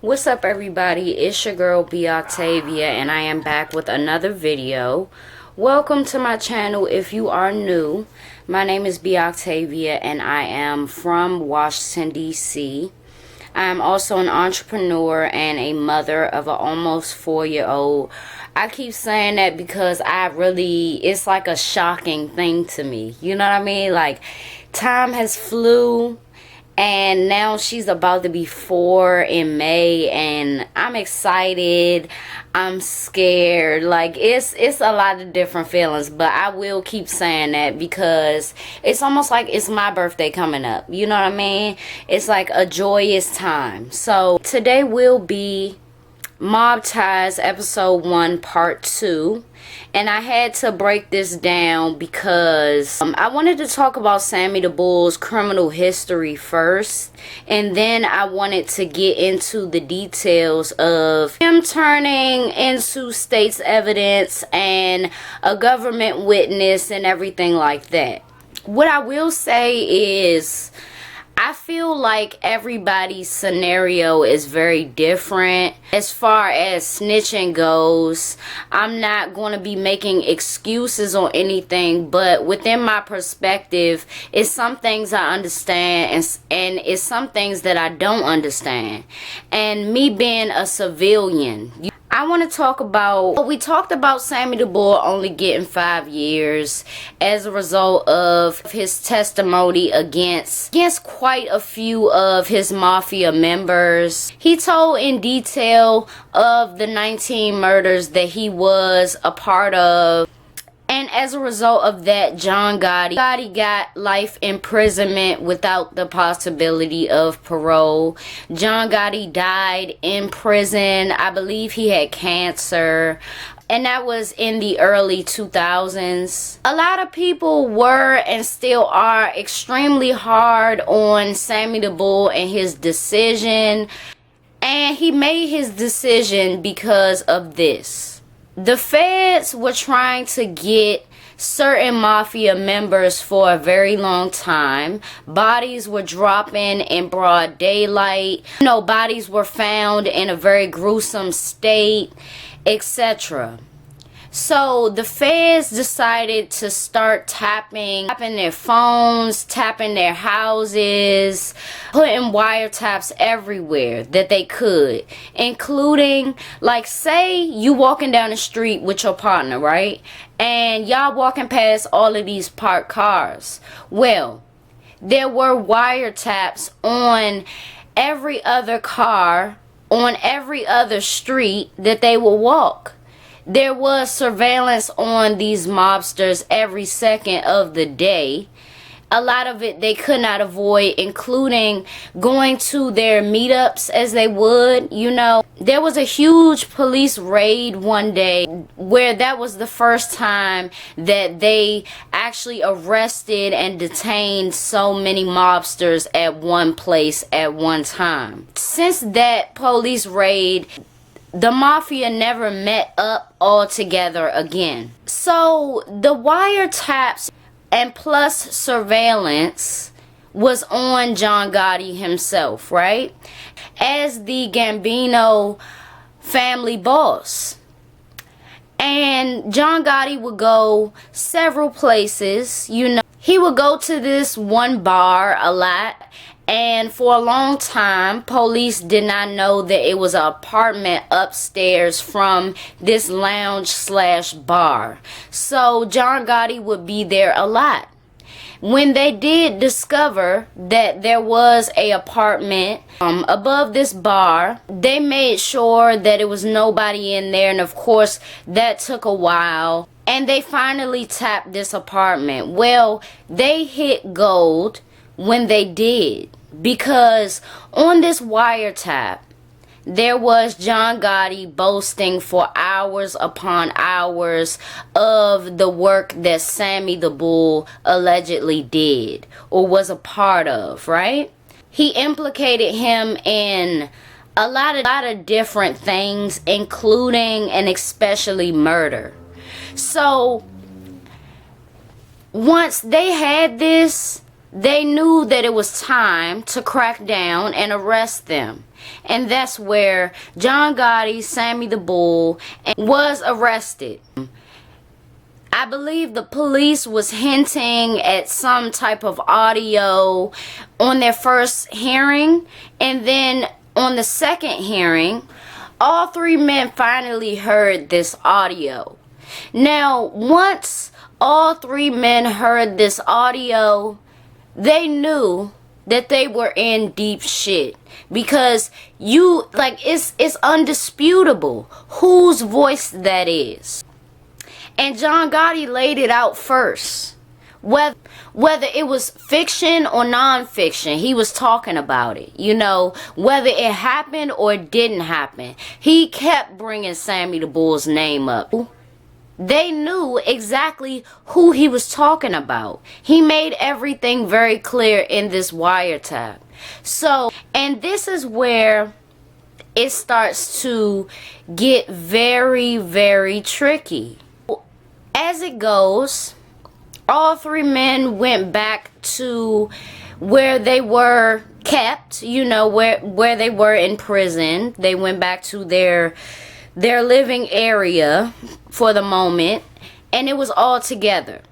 What's up, everybody? It's your girl B Octavia, and I am back with another video. Welcome to my channel if you are new. My name is B Octavia and I am from Washington, D.C. I am also an entrepreneur and a mother of an almost 4-year-old. I keep saying that because it's like a shocking thing to me. You know what I mean? Like, time has flew. And now she's about to be 4 in May, and I'm excited. I'm scared. Like, it's a lot of different feelings, but I will keep saying that because it's almost like it's my birthday coming up. You know what I mean? It's like a joyous time. So today will be Mob Ties episode 1 part 2, and I had to break this down because I wanted to talk about Sammy the Bull's criminal history first, and then I wanted to get into the details of him turning into state's evidence and a government witness and everything like that. What I will say is I feel like everybody's scenario is very different. As far as snitching goes, I'm not going to be making excuses or anything, but within my perspective, it's some things I understand and it's some things that I don't understand. And me being a civilian, I want to talk about, we talked about Sammy the Bull only getting 5 years as a result of his testimony against quite a few of his Mafia members. He told in detail of the 19 murders that he was a part of. And as a result of that, John Gotti got life imprisonment without the possibility of parole. John Gotti died in prison. I believe he had cancer. And that was in the early 2000s. A lot of people were and still are extremely hard on Sammy the Bull and his decision. And he made his decision because of this. The feds were trying to get certain Mafia members for a very long time. Bodies were dropping in broad daylight. You know, bodies were found in a very gruesome state, etc. So the feds decided to start tapping their phones, tapping their houses, putting wiretaps everywhere that they could, including, like, say you walking down the street with your partner, right? And y'all walking past all of these parked cars. Well, there were wiretaps on every other car, on every other street that they would walk. There was surveillance on these mobsters every second of the day. A lot of it they could not avoid, including going to their meetups as they would. You know, there was a huge police raid one day where that was the first time that they actually arrested and detained so many mobsters at one place at one time. Since that police raid, the Mafia never met up all together again. So the wiretaps and plus surveillance was on John Gotti himself, right? As the Gambino family boss. And John Gotti would go several places. You know, he would go to this one bar a lot. And for a long time, police did not know that it was an apartment upstairs from this lounge slash bar. So John Gotti would be there a lot. When they did discover that there was a apartment above this bar, they made sure that it was nobody in there. And of course, that took a while. And they finally tapped this apartment. Well, they hit gold when they did, because on this wiretap there was John Gotti boasting for hours upon hours of the work that Sammy the Bull allegedly did or was a part of, right? He implicated him in a lot of different things, including and especially murder. So once they had this, they knew that it was time to crack down and arrest them. And that's where John Gotti, Sammy the Bull, was arrested. I believe the police was hinting at some type of audio on their first hearing. And then on the second hearing, all three men finally heard this audio. Now, once all three men heard this audio, they knew that they were in deep shit. Because it's undisputable whose voice that is. And John Gotti laid it out first. Whether it was fiction or non-fiction, he was talking about it. You know, whether it happened or it didn't happen, he kept bringing Sammy the Bull's name up. They knew exactly who he was talking about. He made everything very clear in this wiretap. So, and this is where it starts to get very, very tricky. As it goes, all three men went back to where they were kept, you know, where they were in prison. They went back to their living area for the moment, and it was all together.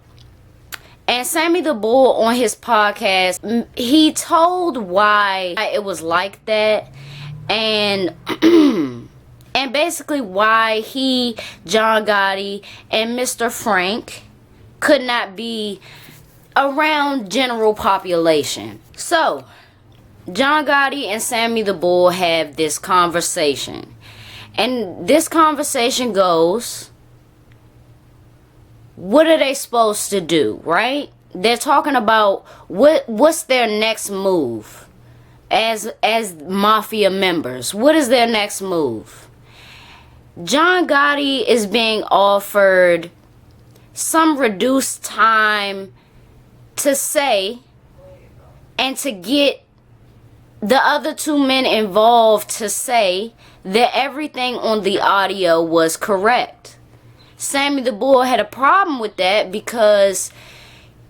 And Sammy the Bull, on his podcast, he told why it was like that, and and basically why he, John Gotti, and Mr. Frank could not be around general population. So, John Gotti and Sammy the Bull have this conversation. And this conversation goes, what are they supposed to do, right? They're talking about what's their next move as Mafia members. What is their next move? John Gotti is being offered some reduced time to say and to get the other two men involved to say that everything on the audio was correct. Sammy the Bull had a problem with that because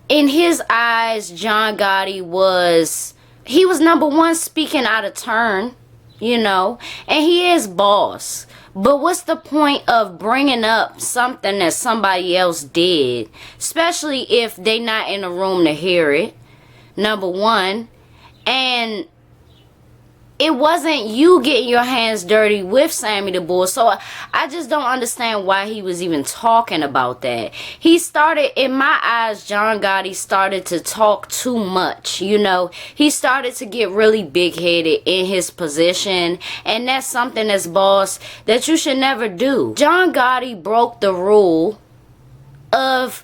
in his eyes, John Gotti was number one, speaking out of turn, you know, and he is boss. But what's the point of bringing up something that somebody else did, especially if they not in the room to hear it, number one, and it wasn't you getting your hands dirty with Sammy the Bull. So I just don't understand why he was even talking about that. He started, in my eyes, John Gotti started to talk too much, you know. He started to get really big-headed in his position. And that's something as boss that you should never do. John Gotti broke the rule of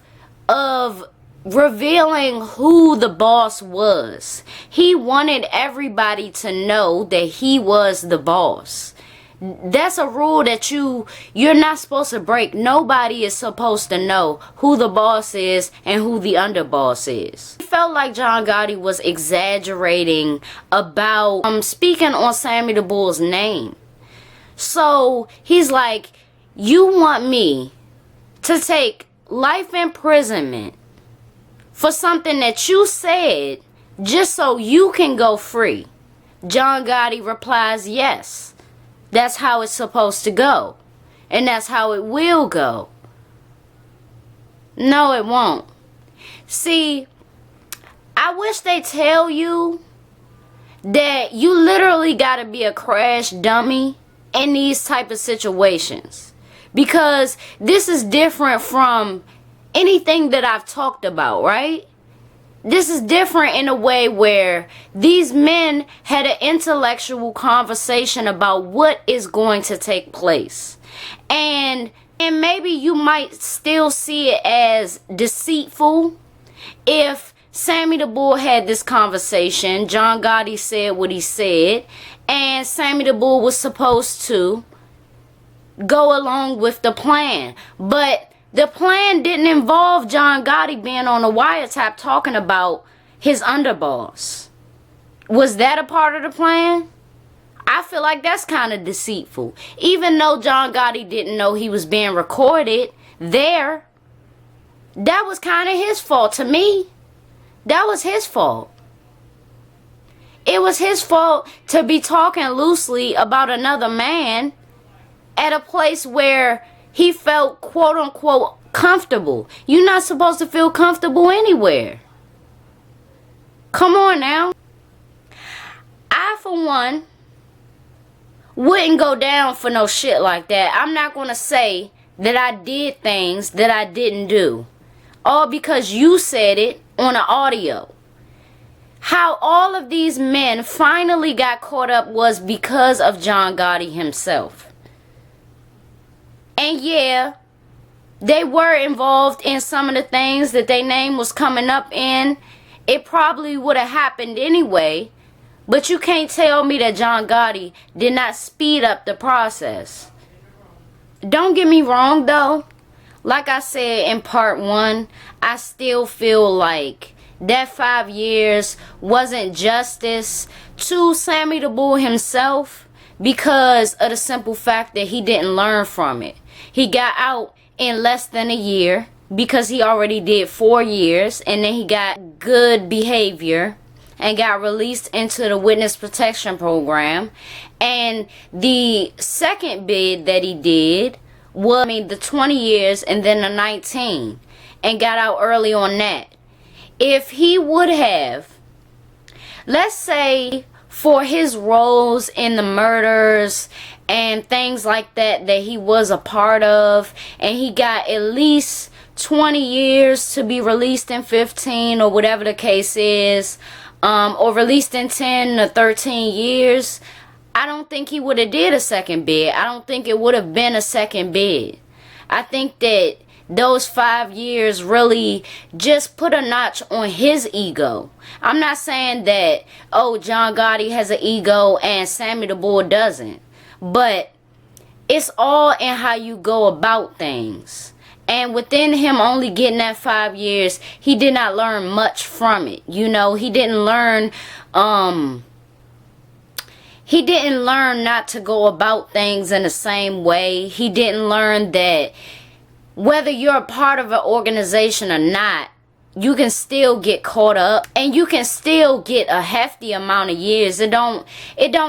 revealing who the boss was. He wanted everybody to know that he was the boss. That's a rule that you're not supposed to break. Nobody is supposed to know who the boss is and who the underboss is. He felt like John Gotti was exaggerating about speaking on Sammy the Bull's name. So he's like, you want me to take life imprisonment for something that you said just so you can go free? John Gotti replies, yes. That's how it's supposed to go. And that's how it will go. No, it won't. See, I wish they tell you that you literally gotta be a crash dummy in these type of situations. Because this is different from anything that I've talked about, right? This is different in a way where these men had an intellectual conversation about what is going to take place. And maybe you might still see it as deceitful if Sammy the Bull had this conversation, John Gotti said what he said, and Sammy the Bull was supposed to go along with the plan. But the plan didn't involve John Gotti being on a wiretap talking about his underboss. Was that a part of the plan? I feel like that's kind of deceitful. Even though John Gotti didn't know he was being recorded there, that was kind of his fault to me. That was his fault. It was his fault to be talking loosely about another man at a place where he felt quote unquote comfortable. You're not supposed to feel comfortable anywhere. Come on now. I, for one, wouldn't go down for no shit like that. I'm not going to say that I did things that I didn't do. All because you said it on an audio. How all of these men finally got caught up was because of John Gotti himself. And yeah, they were involved in some of the things that their name was coming up in. It probably would have happened anyway. But you can't tell me that John Gotti did not speed up the process. Don't get me wrong though. Like I said in part 1, I still feel like that 5 years wasn't justice to Sammy the Bull himself because of the simple fact that he didn't learn from it. He got out in less than a year because he already did 4 years, and then he got good behavior and got released into the witness protection program. And the second bid that he did was, the 20 years and then the 19, and got out early on that. If he would have, let's say for his roles in the murders and things like that that he was a part of, and he got at least 20 years to be released in 15 or whatever the case is, or released in 10 or 13 years, I don't think he would have did a second bid. I don't think it would have been a second bid. I think that those 5 years really just put a notch on his ego. I'm not saying that, oh, John Gotti has an ego and Sammy the Bull doesn't. But it's all in how you go about things. And within him only getting that 5 years, he did not learn much from it. You know, he didn't learn not to go about things in the same way. He didn't learn that whether you're a part of an organization or not, you can still get caught up and you can still get a hefty amount of years. It don't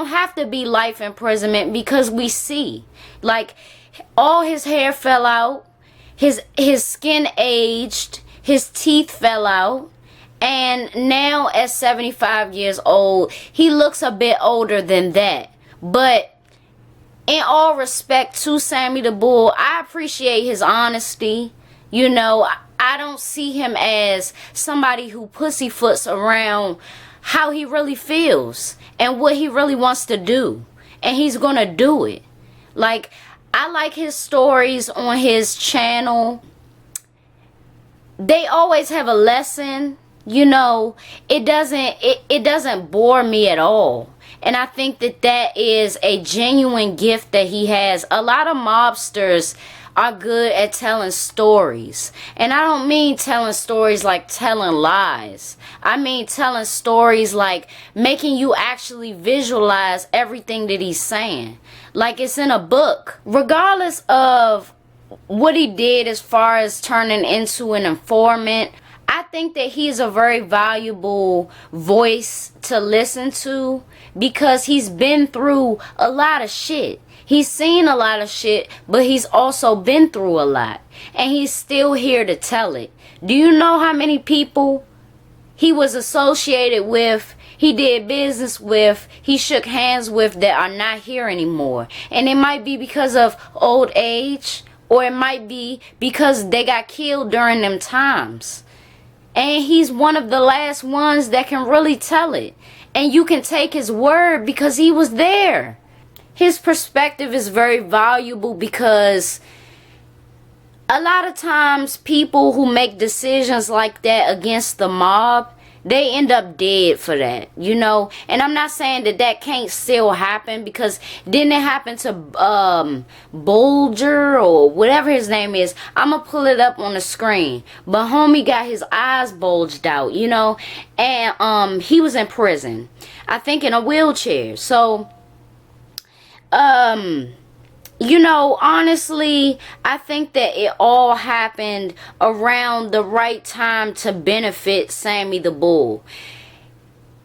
have to be life imprisonment, because we see, like, all his hair fell out, his skin aged, his teeth fell out, and now at 75 years old, he looks a bit older than that. But in all respect to Sammy the Bull, I appreciate his honesty. You know, I don't see him as somebody who pussyfoots around how he really feels and what he really wants to do. And he's gonna do it. Like, I like his stories on his channel. They always have a lesson. You know, it doesn't bore me at all. And I think that that is a genuine gift that he has. A lot of mobsters are good at telling stories. And I don't mean telling stories like telling lies. I mean telling stories like making you actually visualize everything that he's saying. Like it's in a book. Regardless of what he did as far as turning into an informant, I think that he's a very valuable voice to listen to because he's been through a lot of shit. He's seen a lot of shit, but he's also been through a lot. And he's still here to tell it. Do you know how many people he was associated with, he did business with, he shook hands with that are not here anymore? And it might be because of old age, or it might be because they got killed during them times. And he's one of the last ones that can really tell it. And you can take his word because he was there. His perspective is very valuable because a lot of times people who make decisions like that against the mob, they end up dead for that, you know. And I'm not saying that that can't still happen, because didn't it happen to Bulger or whatever his name is? I'm gonna pull it up on the screen. But homie got his eyes bulged out, you know, and he was in prison, I think in a wheelchair. So you know, honestly, I think that it all happened around the right time to benefit Sammy the Bull.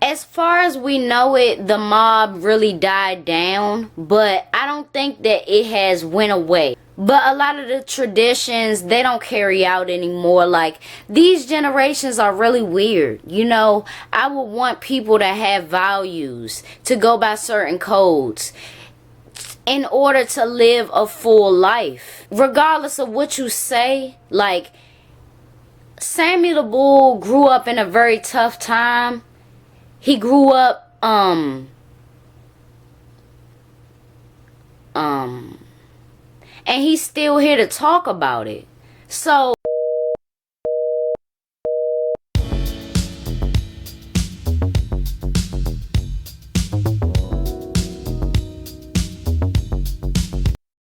As far as we know it, the mob really died down, but I don't think that it has went away. But a lot of the traditions, they don't carry out anymore. Like, these generations are really weird. You know, I would want people to have values, to go by certain codes in order to live a full life. Regardless of what you say, like, Sammy the Bull grew up in a very tough time. He grew up, and he's still here to talk about it. So